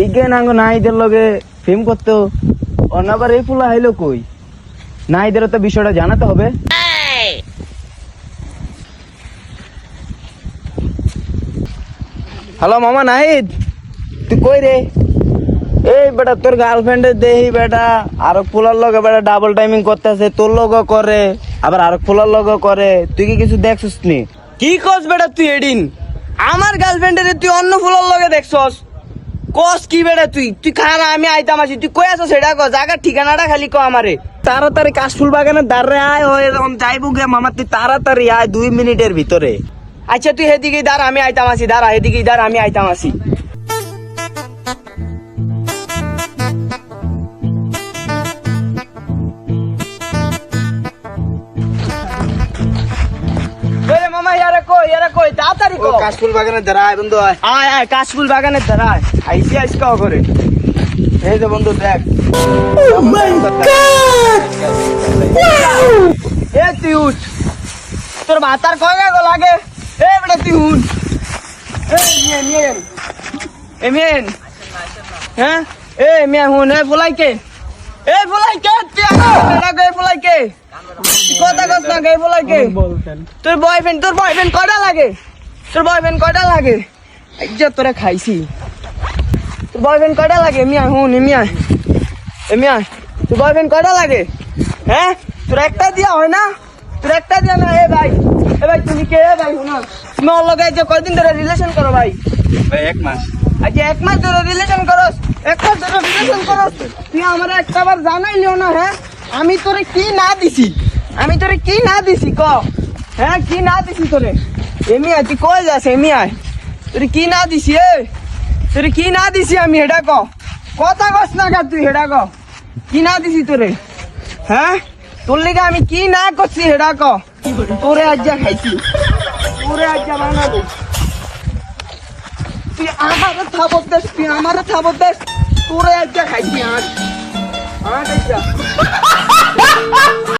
আইগে নাঙ্গ নাইদের লগে প্রেম করতো অনাবার এই ফুলা হাইলো কই নাইদের তো বিষয়টা জানাতে হবে। হ্যালো মামা নাহিদ, তুই কই রে? এই বেটা তোর গার্লফ্রেন্ডের দেহি বেটা আরো ফুলার লগে বেটা ডাবল টাইমিং করতেছে, তোর লগও করে আবার আরো ফুলার লগও করে। তুই কি কিছু দেখছিস নি? কি কস বেটা তুই এডিন আমার গার্লফ্রেন্ডের তুই অন্য ফুলার লগে দেখছস? কস কি বেটা তুই? তুই খানা আমি আইতাম আছি, তুই কই আছো সেটা কস, জায়গার ঠিকানাটা খালি ক আমারে। তাড়াতাড়ি কাশফুল বাগানের দাঁড়ে আয়, এরকম যাইবো গে মামা, তুই তাড়াতাড়ি আয় 2 মিনিটের ভিতরে। আচ্ছা তুই হেদিকেই দাঁড়া, আমি আইতাম আছি, দাঁড়া হেদিকেই দাঁড়া, আমি আইতাম আছি। মামা ইয়ারে কই তাড়াতাড়ি কো। কাশফুল বাগানের দাঁড়ায় বন্ধু, আয় আয় কাশফুল বাগানের দাঁড়ায় আইসি কাও করে। এই যে বন্ধু দেখ, এ তুই উঠ, তোর ভাতার কয় গো লাগে। এ বেটা তুই উঠ, হ্যাঁ এ মিয়া হুন, এ ফুলাইকে তুই ফুলাইকে কথা কস না গে ফুলাইকে। তোর বয়ফ্রেন্ড কয়টা লাগে? তোরা খাইছি, তোর বয়ফ্রেন্ড কয়টা লাগে? মিয়া হুন মিয়া তোর বয়ফ্রেন্ড কয়টা লাগে? হ্যাঁ তোর একটা দিয়া হয় না, তোর একটা দিয়া না। এ ভাই তুমি কে? ভাই হুনা তুমি ওর লগে যে কয়দিন ধরে রিলেশন করো? ভাই 1 মাস। আচ্ছা 1 মাস ধরে রিলেশন করস? 1 মাস ধরে রিলেশন করস তুই আমার একটাবার জানাইলিও না? হ্যাঁ আমি তোরে কি না দিছি ক? হ্যাঁ কি না দিছি তোরে? এমিয়া তুই কই যাস? এমিয়া তোরে কি না দিছি? তোরে কি না দিছি আমি হেডা ক, কথা কস না কা তুই হেডা ক, কি না দিছি তোরে? হ্যাঁ তোর লিগে আমি কি না করছি হেডা ক। তোরে আজ যা খাইছি, তোরে আজ যা বানাবো। তুই আমারে থাবত দেশ, তোরে আজ যা খাইছি।